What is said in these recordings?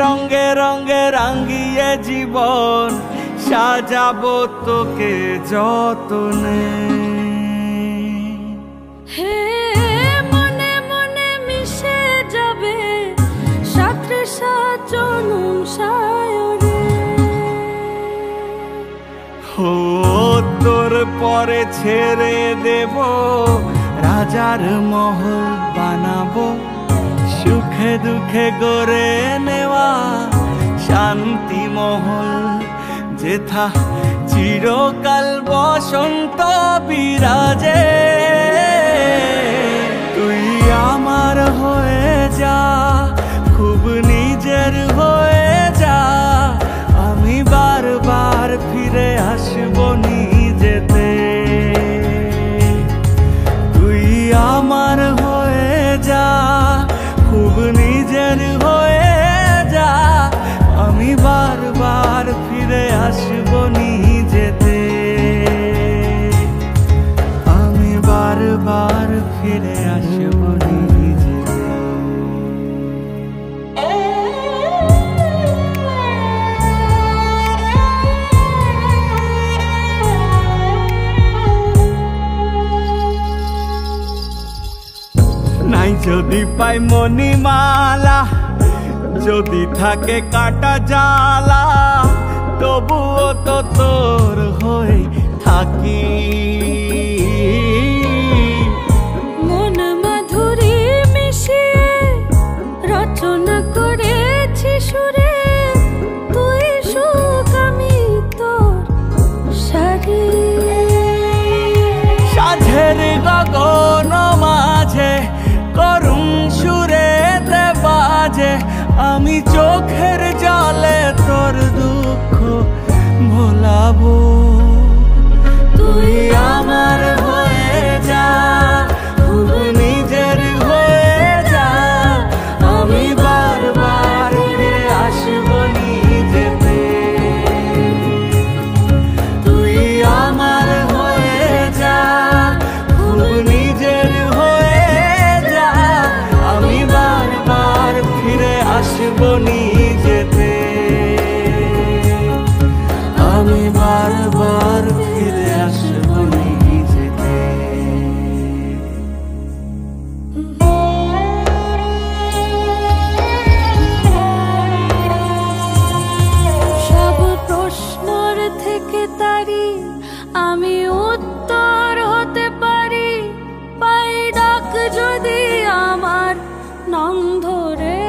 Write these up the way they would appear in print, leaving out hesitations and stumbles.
রঙে রঙে রাঙিয়ে জীবন সাজাবো তোকে যতনে। হে মনে মনে মিশে যাবে সাথে সাজনুম সায়রে। ও তোর পরে ছেড়ে দেব রাজার মহল বানাবো, সুখে দুঃখে গড়ে নেওয়া শান্তি মহল, যেথা চিরকাল বসন্ত বিরাজে। তুই আমার হয়ে যা, খুব নিজের হয়ে যা, আমি বারবার ফিরে আসবো নিজেতে। তুই আমার হয়ে যা, খুব নিজের হয়ে যা, আমি বারবার ফিরে আসবো নিজেতে। আমি বারবার ফিরে আসবো নিজেতে। নাই যদি পাই মণিমালা, যদি থাকে কাটা জ্বালা, তবুও তো তোর হয়ে থাকি। মন মাধুরী মিশিয়ে রচনা করেছি সুরে, তুই সুখ আমি তোর সারি। সাঝের গগন মাঝে করুণ সুরেতে বাজে, আমি চোখের জলে তোর দুঃখ ভোলাবো। তুই আমার হয়ে যা, খুব নিজের হয়ে যা, আমি বারবার ফিরে আসবো নিজেতে। তুই আমার হয়ে যা, খুব নিজের হয়ে যা, আমি বারবার ফিরে আসবো নিজেতে। আমি বারবার ফিরে আসবো নিজেতে। সব প্রশ্নর থেকে তারি আমি উত্তর হতে পারি, পাই ডাক যদি আমার নাম ধরে।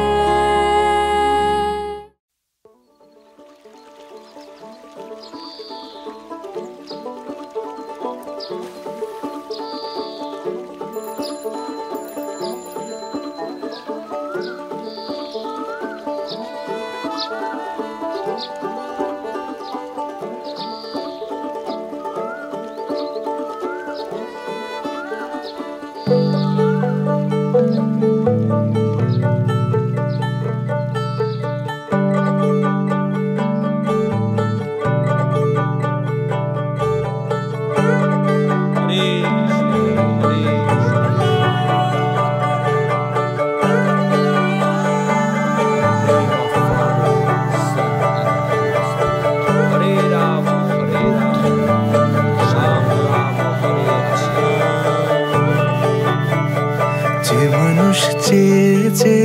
চেয়েছে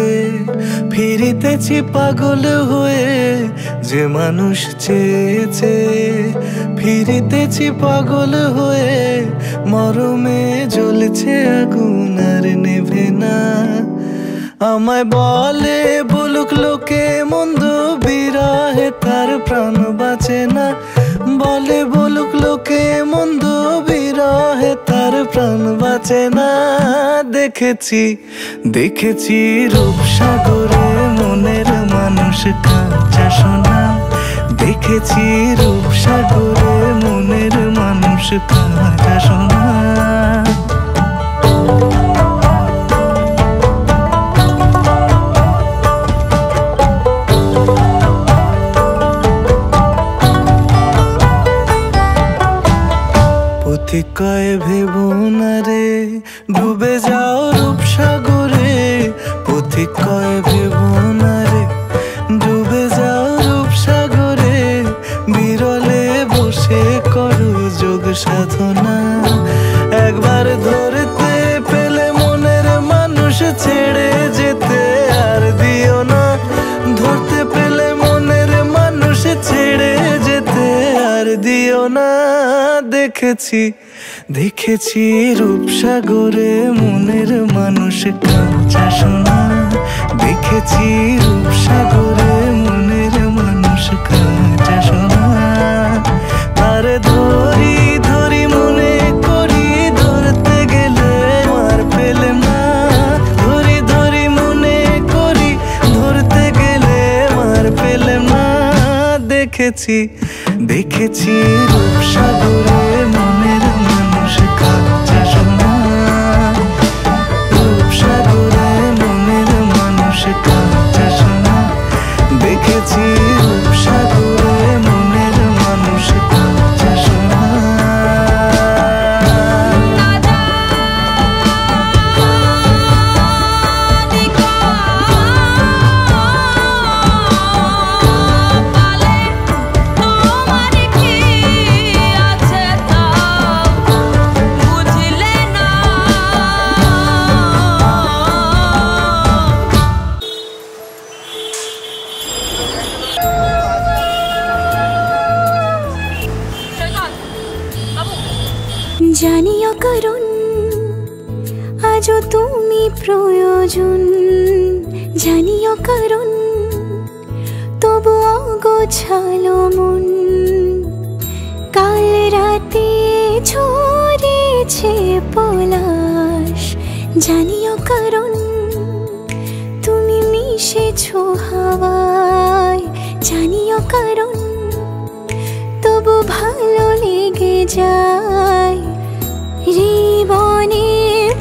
ফিরিতেছি পাগল হয়ে, যে মানুষ চেয়েছে ফিরিতেছি পাগল হয়ে, মরমে জ্বলছে আগুন আর নেভে না। আমায় বলে বলুক লোকে মন্দ, বিরহে তার প্রাণ বাঁচে না। বলে বলুক লোকে মন্দ, বিরহে তার প্রাণ বাঁচে না। দেখেছি দেখেছি রূপসাগরে মনের মানুষ কাঁচা সোনা, দেখেছি রূপসাগরে মনের মানুষ কাঁটা সোনা। পথিক কয় ভেবো না রে ডুবে যাও রূপসাগরে, পথিক কয় ভেবো না রে ডুবে যাও রূপসাগরে, বিরলে বসে করো যোগ সাধনা। একবার ধরতে পেলে মনের মানুষ ছেড়ে যেতে আর দিও না, ধরতে পেলে মনের মানুষ ছেড়ে যেতে আর দিও না। দেখেছি দেখেছি রূপসাগরে মনের মানুষ কাঁচা সোনা, দেখেছি রূপসাগরে মনের মানুষ কাঁচা সোনা। আর ধরি ধরি মনে করি ধরতে গেলে আর পেলে না, ধরি ধরি মনে করি ধরতে গেলে আর পেলে না। দেখেছি দেখেছি রূপসাগরে মনের মানুষ কাঁচা সোনা, রূপসাগরে মনের মানুষ কাঁচা সোনা, দেখেছি রূপসাগরে মনের মানুষ কাঁচা সোনা। জানিও কারণ আজও তুমি প্রয়োজন, জানিও কারণ তবু অগোছালো মন। কাল রাতে ঝরেছে পলাশ, জানিও কারণ তুমি মিশেছো হাওয়ায়, জানিও কারণ তবু ভালো লেগে যায়। জীবনে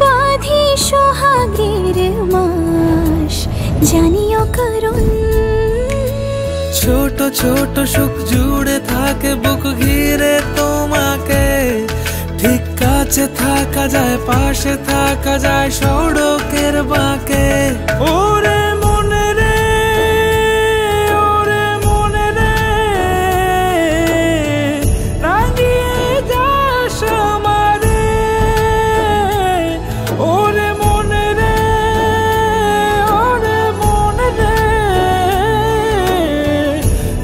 বাঁধি সোহাগের মাস, জানিও কারণ ছোট ছোট সুখ জুড়ে থাকে বুক ঘিরে তোমাকে, ঠিক কাছে থাকা যায় পাশে থাকা যায় সড়কের বাঁকে। ওরে মনে রে ওরে মনে রে রাঙিয়ে যাস আমারে, ওরে মনে রে ওরে মনে রে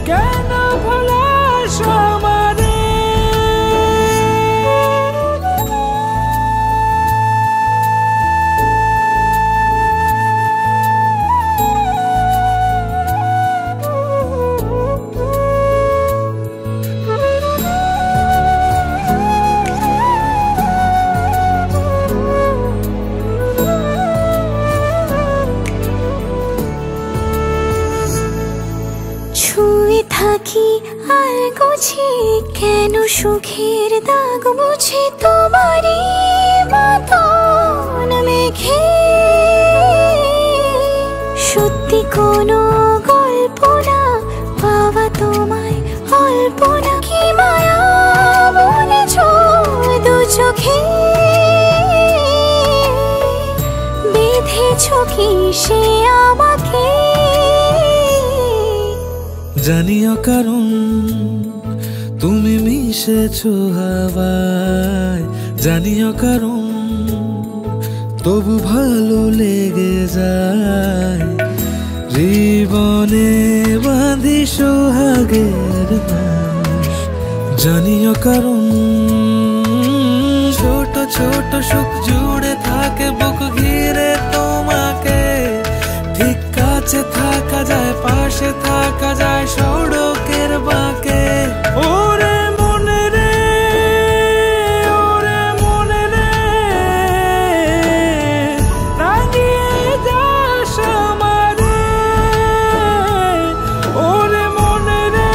কেন ভোলাস আমারে। ছুঁয়ে থাকি আর গোছে কেন সুখের দাগ বুঝে তোমারই মতন মেঘে, সত্যি কোনো গল্প না পাওয়া তোমায় অল্প না। কি মায়া বলেছ দু চোখে, বেঁধেছ কি সে আমাকে। জানিও কারণ তুমি মিশেছো হাওয়ায়, জানিও কারণ তবু ভালো লেগে যায়। জীবনে বাঁধি সোহাগের মাস, জানিও কারণ ছোট ছোট সুখ জুড়ে থাকে বুক ঘিরে তোমাকে, ঠিক কাছে থাকা যায় পাশে থাকা যায় সড়কের বাঁকে। ওরে মনে রে ওরে মনে রে রাঙিয়ে যাস আমারে, ওরে মনে রে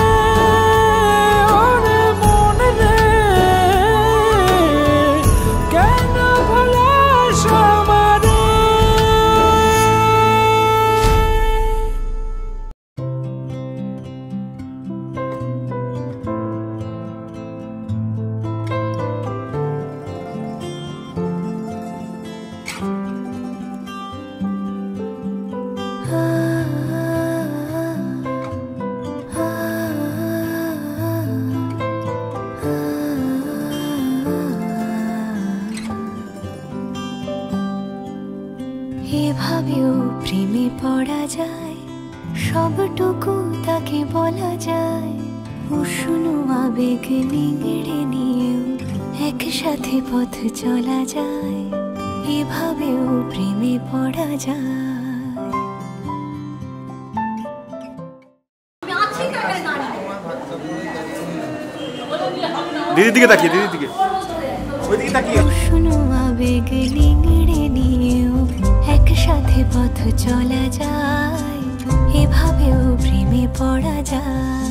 সবটুকু তাকে বলা যায়। উষ্ণ আবেগ নিংড়ে নিয়েও একসাথে পথ চলা যায়, এভাবেও প্রেমে পড়া যায়। দিদির দিকে তাকিয়ে, দিদির দিকে, ওইদিকে তাকিয়ে। উষ্ণ আবেগ নিংড়ে নিয়েও একসাথে পথ চলা যায়, এভাবেও প্রেমে পড়া যায়।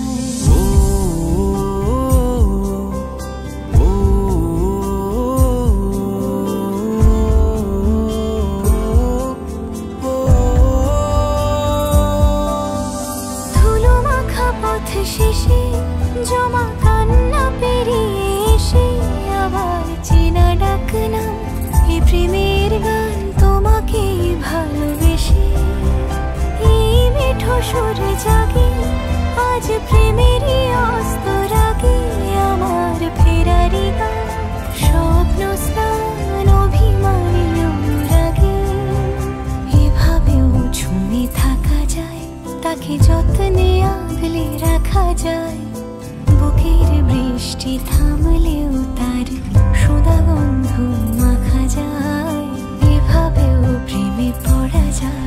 ধুলো মাখা পথ শেষে জমা কান্না পেরিয়ে এসে আবার চেনা ডাকলাম এই প্রেমের গান তোমাকে ভালোবেসে। এই মিঠো সুরে জাগে আজ প্রেমেরই অস্ত রাগে, আমার ফেরারি গান স্বপ্ন স্নান অভিমানী অনুরাগে। এভাবেও ঝুমে থাকা যায়, তাকে যত্নে আগলে রাখা যায়। বুকের বৃষ্টি থামলেও তার সুধা গন্ধ মাখা যায়, এভাবেও প্রেমে পড়া যায়।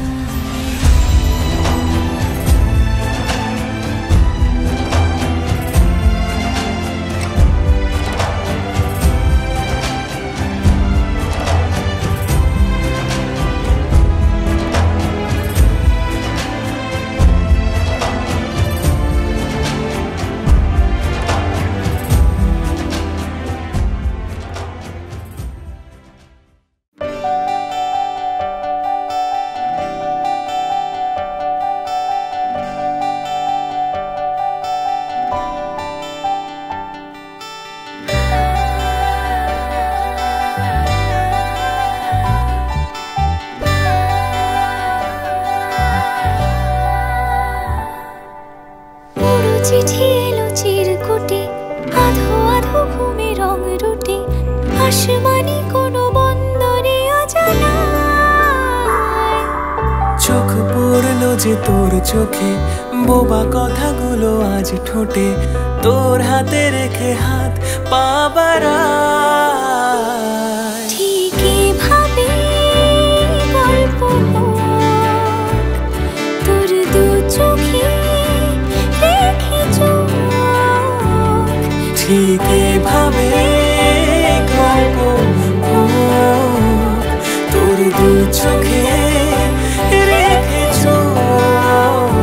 চিঠি এলো চিরকুটে, আধো আধো ঘুমে রং রুটে, আসমানি কোনো বন্দরে অজানায়। চোখ পড়লো যে তোর চোখে, বোবা কথাগুলো আজ ঠোঁটে, তোর হাতে রেখে হাত পা বাড়ায়। ঠিকই ভাবে গল্প তোর দু চোখে রেখে চোখ, ঠিক এভাবে গল্প তোর দু চোখে রেখে চোখ।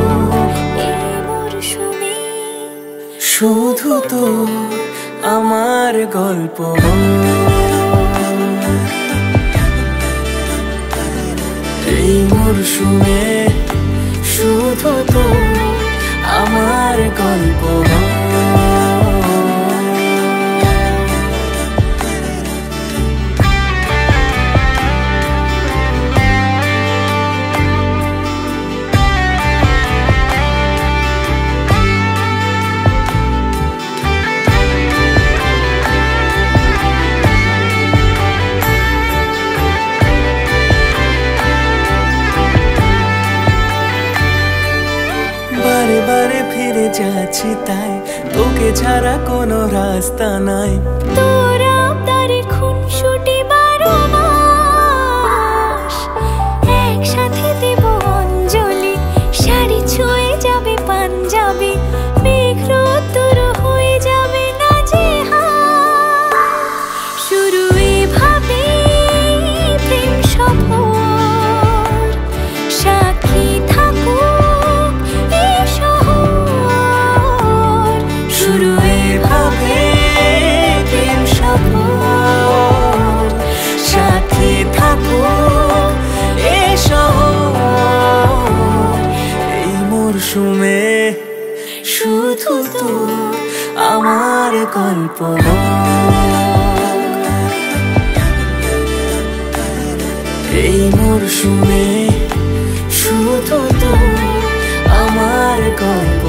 এই মরশুমে শুধু তো আমার গল্প, এই মরশুমে শুধু তো আমার গল্প। বারে বারে ফিরে যাচ্ছি তাই, তোকে ছাড়া কোনো রাস্তা নাই। তোর আবদারে খুনসুটি 12 মাস, একসাথে দেব অঞ্জলি, শাড়ি ছুঁয়ে যাবে পাঞ্জাবি, মেঘ রোদ্দুর হয়ে যাবে নাজেহাল। শুরু এভাবে প্রেম সফর, সাক্ষী থাকুক এই শহর। শুরু এভাবে প্রেম সফর, সাথী থাকুক এ শহর। এই মরশুমে শুধু তো আমার গল্প, এই মরশুমে শুধু তো আমার গল্প,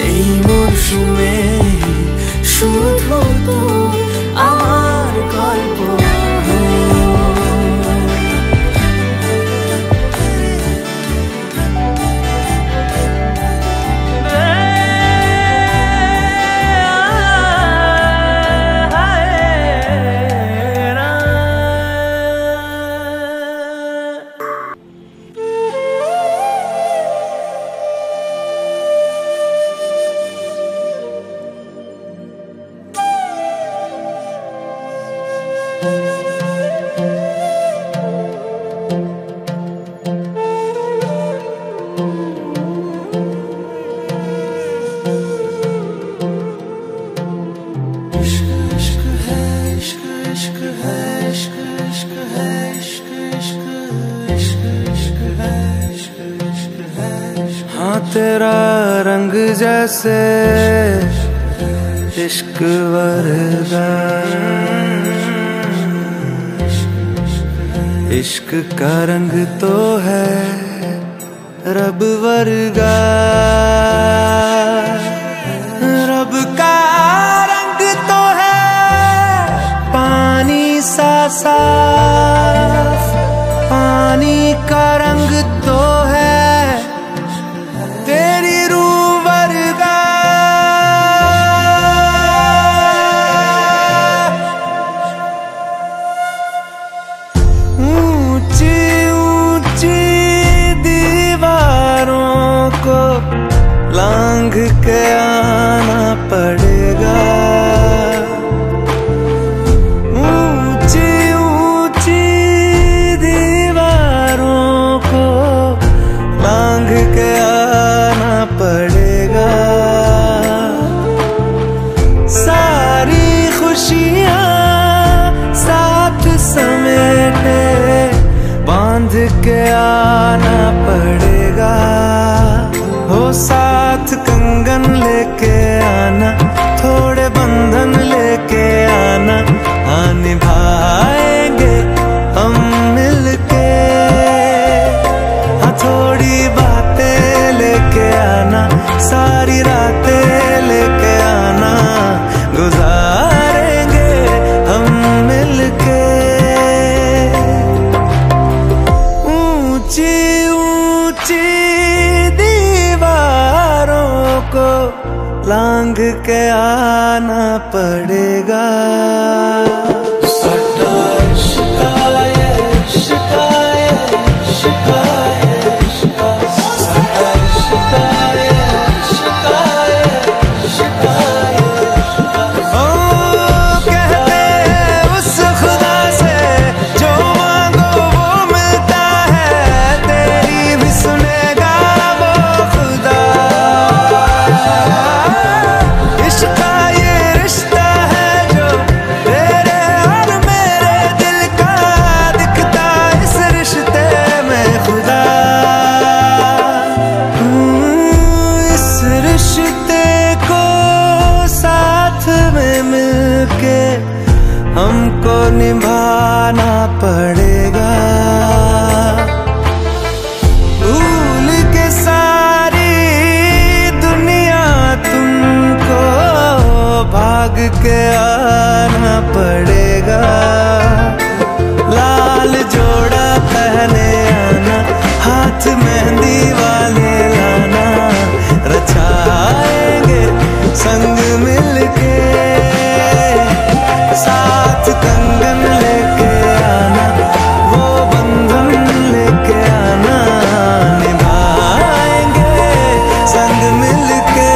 এই মরশুমে শুধু তো আমার গল্প। तेरा रंग जैसे इश्क वर्गा, इश्क का रंग तो है रब वर्गा। रब का रंग तो है पानी सा साफ, पानी का रंग तो है तेरी रूह वर्गा। ऊंची ऊंची दीवारों को लांघ के आना पड़ेगा, ऊंची ऊंची दीवारों को लांघ के आना पड़ेगा। सारी खुशियां साथ समेटे बांध के आना पड़ेगा। हो साथ कंगन लेके आना, थोड़े बंधन लेके आना, हाँ निभाएंगे हम मिलके। हाँ थोड़ी बातें लेके आना, सारी रातें लेके आना, गुजारेंगे हम मिलके। ऊंची ऊंची दीवारों को लांघ के आना पड़ेगा। हमको निभाना पड़ेगा। भूल के सारी दुनिया तुमको भाग के आना पड़ेगा। लाल जोड़ा पहने आना, हाथ मेहंदी वाले लाना, रचाएंगे संग मिलके। साथ कंगन लेके आना, वो बंधन लेके आना, निभाएंगे संग मिलके।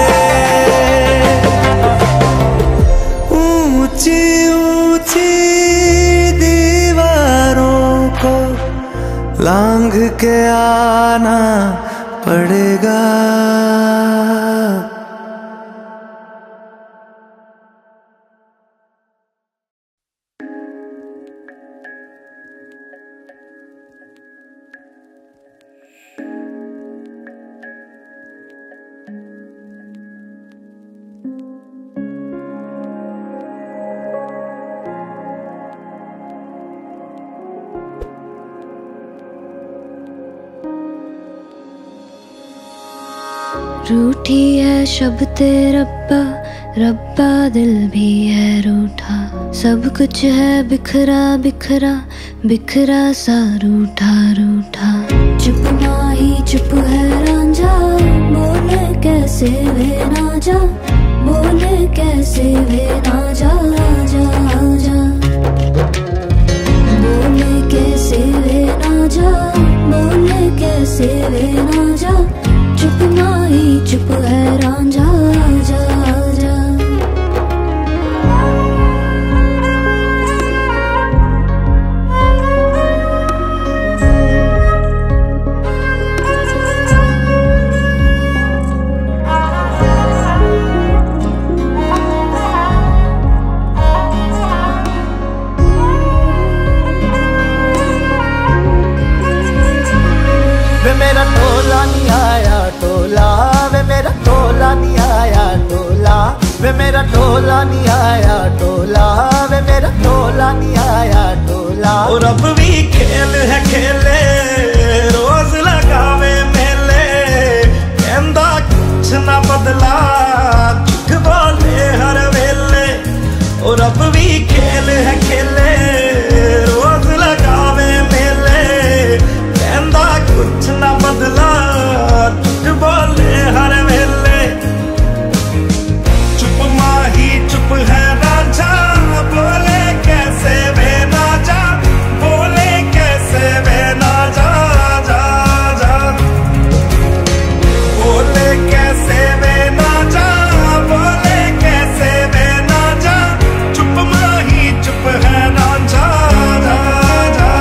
ऊंची ऊंची दीवारों को लांघ के आना पड़ेगा। रूठी है शब्दे रब्बा, रब्बा दिल भी है रूठा। सब कुछ है बिखरा बिखरा, बिखरा सा रूठा रूठा। चुप माही चुप है रांझा, बोले कैसे वे ना जा, बोले कैसे वे ना जा जा जा। बोले कैसे वे ना जा, बोले कैसे वे ना जा। चुप माही चुप है रांझा जा जा। टोला वे मेरा टोला नहीं आया टोला वे मेरा टोला नहीं आया टोला वे मेरा टोला नहीं आया टोला। और अब भी खेल है खेले रोज लगावे मेले कहंदा कुछ ना बदला झूठ बोले हर वेले। और अब भी खेल है खेले रोज लगावे मेले कहंदा कुछ ना बदला झूठ बोले हर वेले। चुप माही चुप है राजा बोले कैसे वे ना जा बोले कैसे वे ना जा जा जा बोले कैसे वे ना जा बोले कैसे वे ना जा चुप माही चुप है राजा जा जा।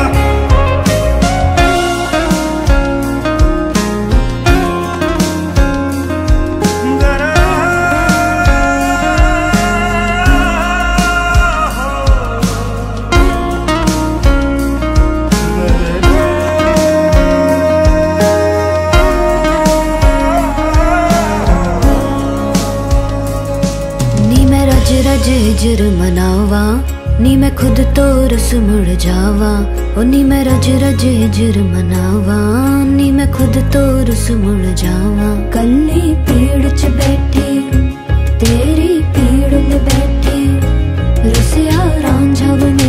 रज हिजर मनावा नी मैं खुद तो रस मुड़ जावा ओ नी मैं रज रज हिजर मनावा नी मैं खुद तो रस मुड़ जावा। कल्ली पेड़ च बैठी तेरी पीड़ में बैठी रसिया रांझा बने